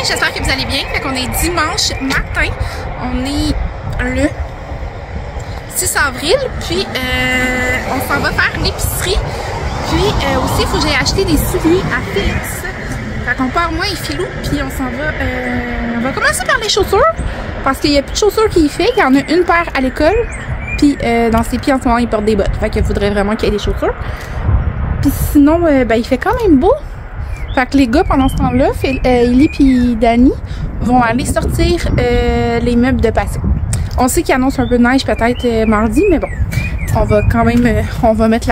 j'espère que vous allez bien. Fait qu'on est dimanche matin. On est le 6 avril. Puis on s'en va faire l'épicerie. Puis aussi, il faut que j'aille acheter des souliers à Félix. Fait qu'on part moi et Philou. Puis on s'en va. On va commencer par les chaussures. Parce qu'il n'y a plus de chaussures qu'il fait. Il y en a une paire à l'école. Puis dans ses pieds en ce moment, il porte des bottes. Fait qu'il faudrait vraiment qu'il y ait des chaussures. Puis sinon, ben, il fait quand même beau. Fait que les gars, pendant ce temps-là, Ellie et Dani vont aller sortir les meubles de patio. On sait qu'il annonce un peu de neige peut-être mardi, mais bon, on va quand même, on va mettre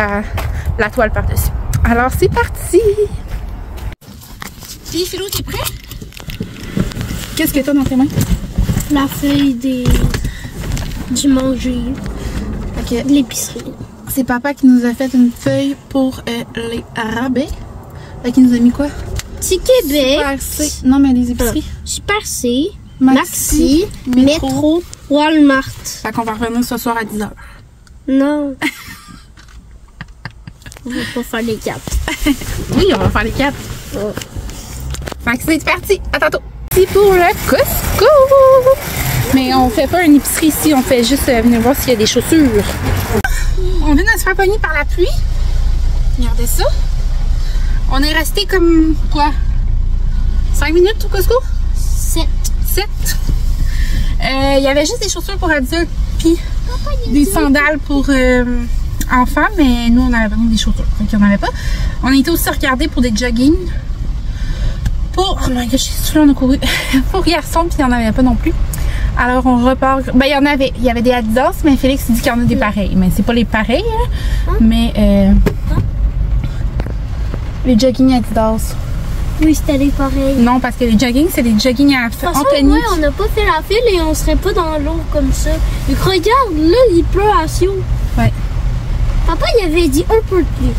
la toile par-dessus. Alors, c'est parti! Puis, Philou, t'es prêt? Qu'est-ce que t'as dans tes mains? La feuille du manger. Ok. De l'épicerie. C'est papa qui nous a fait une feuille pour les rabais. Fait qu'il nous a mis quoi? Petit Québec. Super C. Non, mais les épiceries. Super C. Maxi. Métro. Walmart. Fait qu'on va revenir ce soir à 10h. Non. On va pas faire les 4. Oui, on va faire les 4. Oh. Fait que c'est parti. À tantôt. C'est pour le Costco. Mais on fait pas une épicerie ici. On fait juste venir voir s'il y a des chaussures. On vient de se faire pogner par la pluie. Regardez ça. On est resté comme quoi? 5 minutes au Costco? 7. Il y avait juste des chaussures pour adultes puis des sandales pour enfants, mais nous on avait besoin des chaussures, donc il n'y en avait pas. On était aussi regardé pour des jogging. Pour, oh my god, je suis sûre on a couru. Pour garçons, puis il n'y en avait pas non plus. Alors on repart. Ben il y avait des Adidas, mais Félix dit qu'il y en a des pareils. Mais c'est pas les pareils, hein? Mais les jogging Adidas. Oui, c'était les pareils. Non, parce que les jogging, c'est des jogging à Anthony. Ouais, on n'a pas fait la file et on serait pas dans l'eau comme ça. Donc regarde, là, il pleut à Sion. Ouais. Papa, il avait dit un peu de pluie.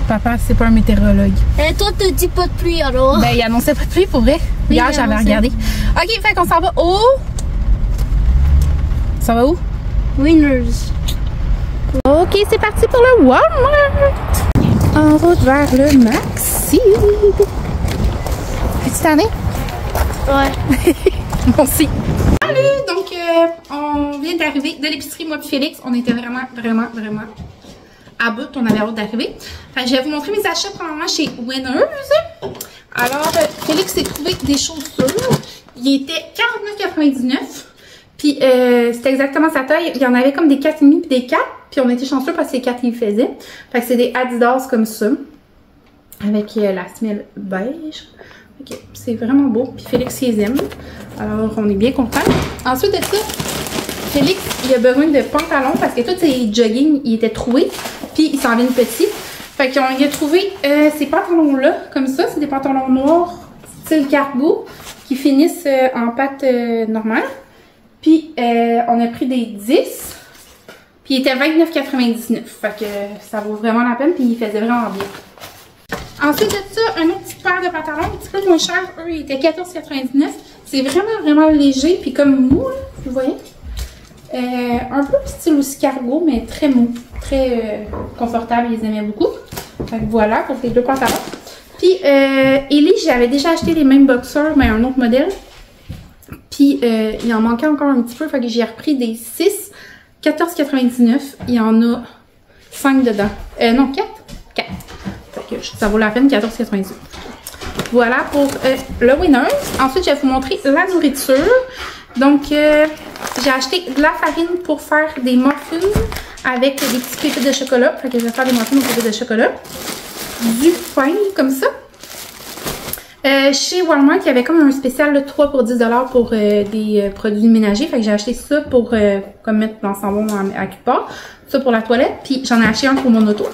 Papa, c'est pas un météorologue. Et toi, tu dis pas de pluie alors? Ben, il annonçait pas de pluie pour vrai. Oui, hier, j'avais regardé. Ok, fait qu'on s'en va au. Ça va où? Winners. Ok, c'est parti pour le Walmart. En route vers le Maxi. Petite année? Ouais. Moi aussi. Salut! Donc, on vient d'arriver de l'épicerie, moi et Félix. On était vraiment à bout. On avait hâte d'arriver. Enfin, je vais vous montrer mes achats probablement chez Winners. Alors, Félix s'est trouvé des chaussures. Il était 49,99. Puis, c'était exactement sa taille. Il y en avait comme des 4,5 puis des 4. Puis, on était chanceux parce que c'est 4 qu'il faisait. Fait que c'est des Adidas comme ça. Avec la semelle beige. Ok, c'est vraiment beau. Puis Félix les aime. Alors, on est bien content. Ensuite de ça, Félix, il a besoin de pantalons parce que tous ses jogging, il était troué. Puis, il s'en vient petit. Fait qu'il a trouvé ces pantalons-là, comme ça. C'est des pantalons noirs, style cargo, qui finissent en pâte normale. Puis, on a pris des 10. Puis, il était 29,99. Fait que ça vaut vraiment la peine. Puis, il faisait vraiment bien. Ensuite de ça, un autre petit paire de pantalons, un petit peu moins cher. Eux, ils étaient 14,99. C'est vraiment léger. Puis, comme mou, là, vous voyez. Un peu style aussi cargo, mais très mou. Très confortable. Ils aimaient beaucoup. Fait que voilà pour les deux pantalons. Puis, Ellie, j'avais déjà acheté les mêmes boxers, mais un autre modèle. Puis, il en manquait encore un petit peu. Fait que j'ai repris des 6. 14,99. Il y en a 5 dedans. Non, 4. 4. Fait que ça vaut la peine, 14,99. Voilà pour le Winners. Ensuite, je vais vous montrer la nourriture. Donc, j'ai acheté de la farine pour faire des muffins avec des petites pépites de chocolat. Fait que je vais faire des muffins aux pépites de chocolat. Du pain, comme ça. Chez Walmart, il y avait comme un spécial de 3 pour 10 $ pour des produits ménagers. Fait que j'ai acheté ça pour comme mettre dans son bon à quelque part. Ça pour la toilette. Puis j'en ai acheté un pour mon auto.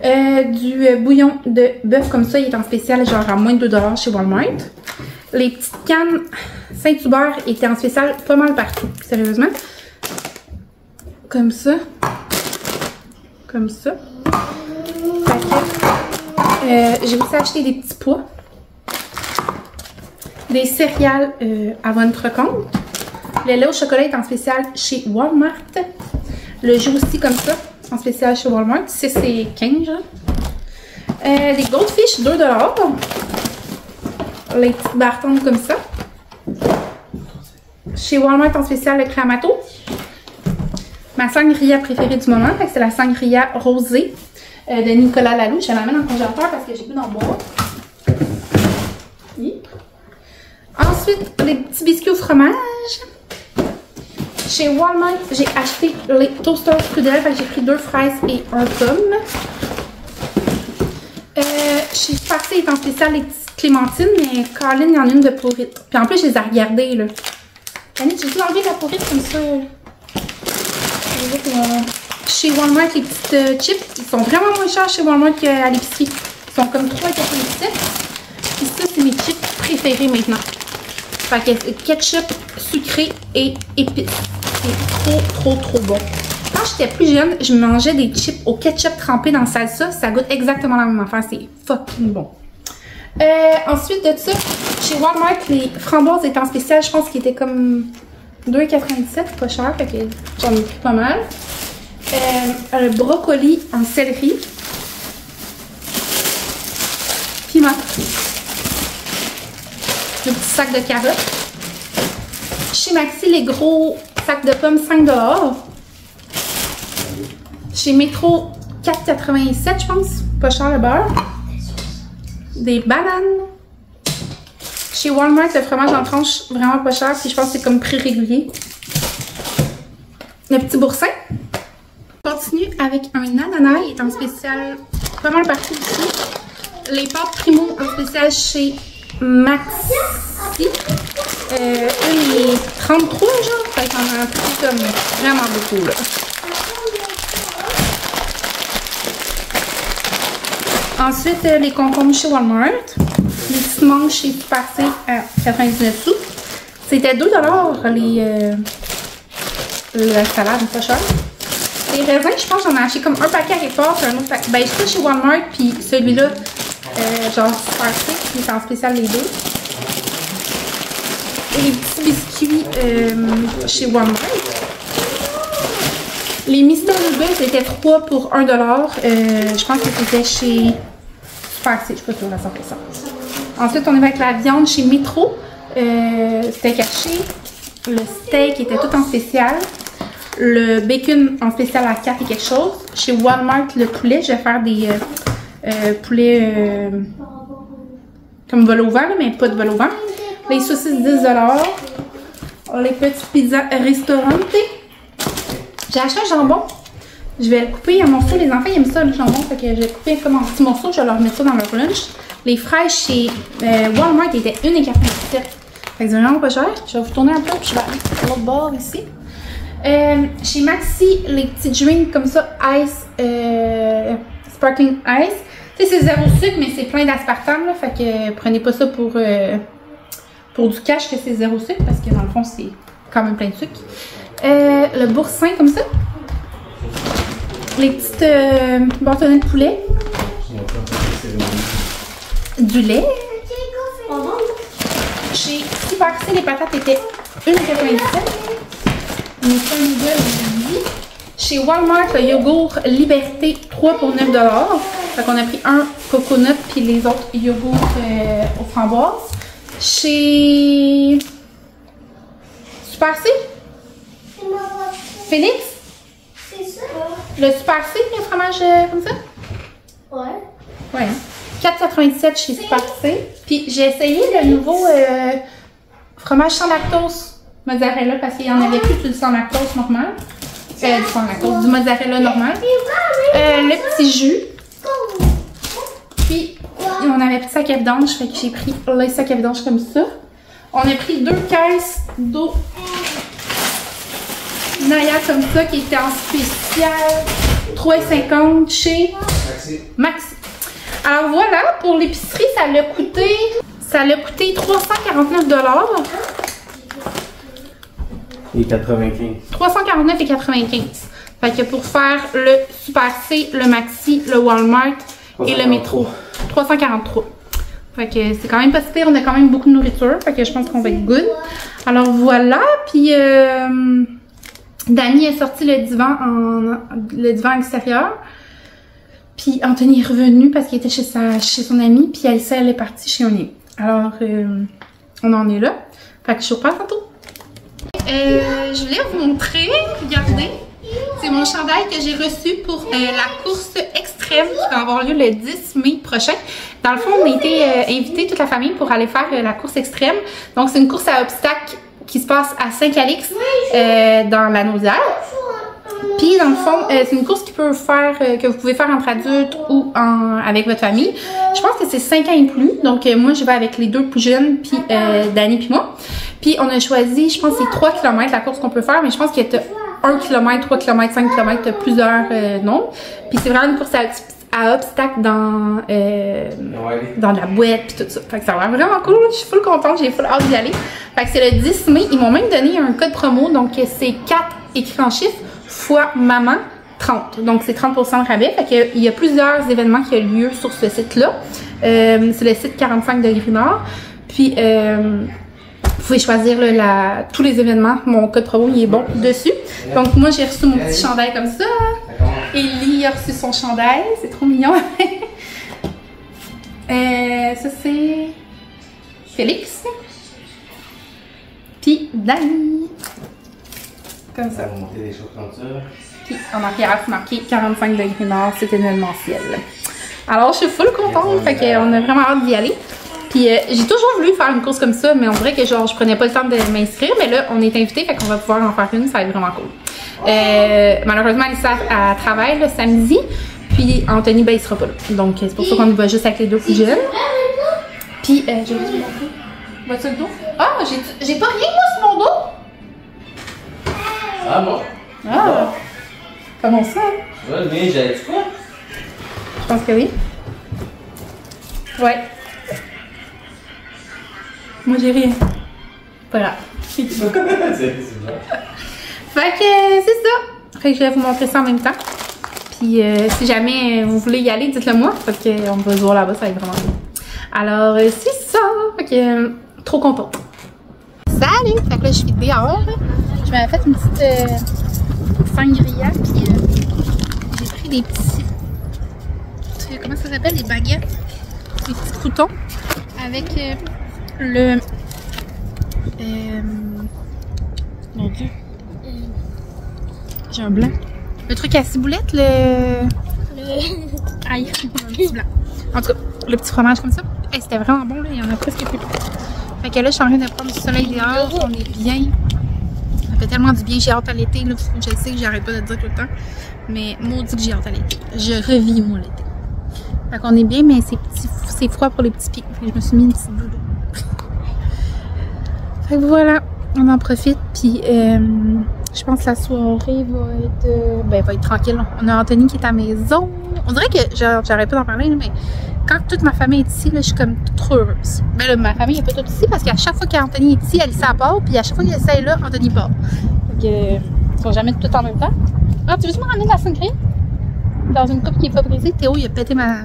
Du bouillon de bœuf comme ça, il est en spécial genre à moins de 2 $ chez Walmart. Les petites cannes Saint-Hubert étaient en spécial pas mal partout. Sérieusement. Comme ça. Comme ça. J'ai aussi acheté des petits pois. Des céréales à votre compte. Le lait au chocolat est en spécial chez Walmart. Le jus aussi comme ça, en spécial chez Walmart. C'est 15 genre. Des Goldfish, 2 $. les petites bartons comme ça. Chez Walmart en spécial le Clamato. Ma sangria préférée du moment, c'est la sangria rosée de Nicolas Lalou. Je la mets dans le congélateur parce que j'ai goût d'en boire. Ensuite, les petits biscuits au fromage. Chez Walmart, j'ai acheté les toasters Prudel, j'ai pris 2 fraises et 1 pomme. Chez Farcy est en spécial les petites clémentines, mais Colin, il y en a une de pourrite. Puis en plus, je les ai regardées, là. Annie, tu veux enlever la pourrite comme ça? Chez Walmart, les petites chips, ils sont vraiment moins chers chez Walmart qu'à l'épicerie. Ils sont comme 3,97 $. Puis ça, c'est mes chips préférés maintenant. Fait que ketchup sucré et épices. C'est trop bon. Quand j'étais plus jeune, je mangeais des chips au ketchup trempé dans le salsa. Ça goûte exactement la même affaire. C'est fucking bon. Ensuite de ça, chez Walmart, les framboises étaient en spécial. Je pense qu'ils étaient comme 2,97 $, pas cher. Fait que j'en ai pris pas mal. Le brocoli en céleri. Piment. Le petit sac de carottes. Chez Maxi, les gros sacs de pommes, 5 $. Chez Métro, 4,87 $, je pense. Pas cher le beurre. Des bananes. Chez Walmart, le fromage en tranche, vraiment pas cher. Puis je pense que c'est comme prix régulier. Le petit boursin. On continue avec un ananas. Il est en spécial pas mal partout ici. Les pâtes Primo en spécial chez Maxi. Une est 33 genre. Fait qu'on en a pris comme vraiment beaucoup là. Ensuite, les concombres chez Walmart. Les petites mangues chez Super C à 99 sous. C'était 2 $, la salade, pas cher. Les raisins, je pense que j'en ai acheté comme un paquet à quelque part, puis un autre paquet. Ben, j'étais chez Walmart, puis celui-là, genre Super C, qui est en spécial les deux. Et les petits biscuits chez Walmart. Les Mister Noodles étaient 3 pour 1 $. Je pense que c'était chez Super C, je suis pas sûre à 100%. Ensuite, on est avec la viande chez Métro. C'était caché. Le steak était tout en spécial. Le bacon en spécial à 4 et quelque chose. Chez Walmart, le poulet. Je vais faire des poulets comme vol au vent, mais pas de vol au vent. Les saucisses, 10 $. Les petits pizzas restaurante. J'ai acheté un jambon. Je vais le couper en morceaux. Les enfants ils aiment ça, le jambon. Fait que je vais le couper comme en petits morceaux. Je vais leur mettre ça dans leur lunch. Les fraises chez Walmart étaient 1,97 $. Fait que c'est vraiment pas cher. Je vais vous tourner un peu puis je vais aller sur l'autre bord ici. Chez Maxi, les petits drinks comme ça, ice, sparkling ice. Tu sais, c'est 0 sucre, mais c'est plein d'aspartame. Fait que prenez pas ça pour du cash que c'est 0 sucre. Parce que dans le fond, c'est quand même plein de sucre. Le boursin comme ça. Les petites bâtonnets de poulet. Du lait. Chez Super C, les patates étaient 1,97 $. Chez Walmart, le yogourt Liberté 3 pour 9 $. Fait qu'on a pris un coconut puis les autres yogourts aux framboises. Chez Super C. Félix? C'est ça? Le Super C, le fromage comme ça? Ouais. Ouais. 4,97 chez Super C. Puis j'ai essayé le nouveau fromage sans lactose mozzarella parce qu'il n'y en avait plus du sans lactose normal. Du mozzarella normal. Le petit jus. Puis on avait pris sac à vidange, fait que j'ai pris les sacs à vidange comme ça. On a pris 2 caisses d'eau Naya comme ça qui était en spécial 3,50 chez Maxi. Alors voilà, pour l'épicerie, ça l'a coûté 349 $. Et 95. 349 et 95. Fait que pour faire le Super C, le Maxi, le Walmart et le Métro, 343. Fait que c'est quand même pas si pire, on a quand même beaucoup de nourriture. Fait que je pense qu'on va être good. Alors voilà, puis Dani a sorti le divan extérieur. Puis Anthony est revenu parce qu'il était chez son ami. Puis Elsa, elle est partie chez un ami. Alors, on en est là. Fait que je vous reparle tantôt. Je voulais vous montrer, regardez, c'est mon chandail que j'ai reçu pour la course extrême qui va avoir lieu le 10 mai prochain. Dans le fond, on a été invités, toute la famille, pour aller faire la course extrême. Donc, c'est une course à obstacles qui se passe à Saint-Calix, dans la Naudière. Puis, dans le fond, c'est une course qui peut faire, que vous pouvez faire entre adultes ou avec votre famille. Je pense que c'est 5 ans et plus. Donc, moi, je vais avec les 2 plus jeunes, puis Dani puis moi. Puis, on a choisi, je pense que c'est 3 km la course qu'on peut faire, mais je pense qu'il y a 1 km, 3 km, 5 km, plusieurs nombres. Puis, c'est vraiment une course à obstacles dans la boîte puis tout ça. Fait que ça va vraiment cool. Je suis full contente, j'ai full hâte d'y aller. Fait que c'est le 10 mai. Ils m'ont même donné un code promo. Donc, c'est 4 écrits en chiffres fois maman 30. Donc, c'est 30% de rabais. Fait que, il y a plusieurs événements qui ont lieu sur ce site-là. C'est le site 45 degrés Nord. Puis, vous pouvez choisir là, tous les événements. Mon code promo, il est bon dessus. Donc, moi, j'ai reçu mon petit chandail comme ça. Ellie a reçu son chandail. C'est trop mignon. Ça, c'est Félix. Puis, Dani. Comme ça. Monter des choses comme ça. Puis, en arrière, c'est marqué 45 degrés Nord. C'est événementiel. Alors, je suis full contente. Fait qu'on a vraiment hâte d'y aller. Puis j'ai toujours voulu faire une course comme ça, mais on dirait que genre je prenais pas le temps de m'inscrire, mais là on est invité, fait qu'on va pouvoir en faire une, ça va être vraiment cool. Malheureusement Alissa elle travaille le samedi, puis Anthony ben il sera pas là. Donc c'est pour ça qu'on y va juste avec les 2 plus jeunes. Puis je vais vous montrer. Vois-tu le dos? Ah, j'ai pas rien moi sur mon dos! Ah bon? Ah! Comment ça? Ouais, mais j'ai dit quoi? Je pense que oui. Ouais. Moi, j'ai rien. Pas grave. C'est vrai. Fait que c'est ça. Fait que je vais vous montrer ça en même temps. Puis si jamais vous voulez y aller, dites-le moi. Fait que on va se voir là-bas, ça va être vraiment bien. Alors, c'est ça. Fait que trop contente. Salut! Fait que là, je suis dehors. Je m'avais fait une petite sangria. Puis j'ai pris des petits... Comment ça s'appelle? Des baguettes. Des petits croutons. Avec... le mon Dieu, j'ai un blanc. Le truc à ciboulette, aïe, un petit blanc. En tout cas, le petit fromage comme ça. Hey, c'était vraiment bon là, il y en a presque plus. Fait que là, je suis en train de prendre du soleil dehors, on est bien. Ça fait tellement du bien, j'ai hâte à l'été là. Je sais que j'arrête pas de le dire tout le temps, mais maudit que j'ai hâte à l'été. Je revis moi l'été. Fait qu'on est bien, mais c'est froid pour les petits pieds. Fait que je me suis mis une petite boule. Fait que voilà, on en profite, puis je pense que la soirée va être tranquille. On a Anthony qui est à la maison. On dirait que, j'arrête pas d'en parler, mais quand toute ma famille est ici, là, je suis comme trop heureuse. Mais là, ma famille est pas toute ici, parce qu'à chaque fois qu'Anthony est ici, Alissa part, puis à chaque fois qu'Alissa est là, Anthony part. Fait que, ils sont jamais tout en même temps. Ah, tu veux-tu me ramener de la sangria? Dans une coupe qui est pas brisée. Théo, il a pété ma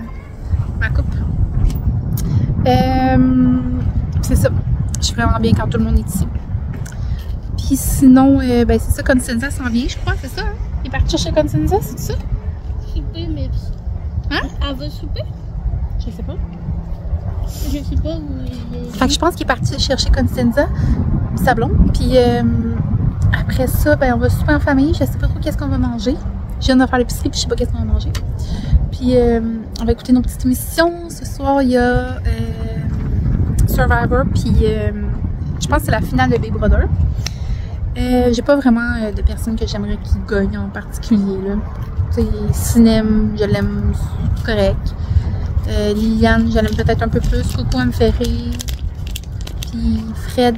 coupe. C'est ça. Je suis vraiment bien quand tout le monde est ici. Puis sinon, c'est ça, Constanza s'en vient, je crois, c'est ça? Hein? Il est parti chercher Constanza, c'est ça? Souper, mais... Hein? Elle va souper? Je sais pas. Je sais pas où il est. Fait que je pense qu'il est parti chercher Constanza, sa blonde. Puis après ça, on va souper en famille. Je sais pas trop qu'est-ce qu'on va manger. Je viens de faire l'épicerie, puis je sais pas qu'est-ce qu'on va manger. Puis on va écouter nos petites émissions. Ce soir, il y a... Survivor, puis je pense que c'est la finale de Big Brother. J'ai pas vraiment de personne que j'aimerais qui gagne en particulier. Tu sais, Cinem, je l'aime correct. Liliane, je l'aime peut-être un peu plus. Coco, elle me fait rire. Puis Fred,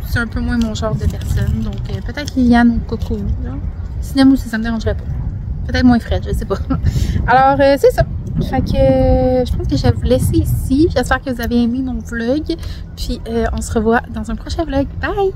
c'est un peu moins mon genre de personne. Donc peut-être Liliane ou Coco. Cinem aussi, ça me dérangerait pas. Peut-être moins Fred, je sais pas. Alors, c'est ça. Fait que je pense que je vais vous laisser ici. J'espère que vous avez aimé mon vlog. Puis on se revoit dans un prochain vlog. Bye!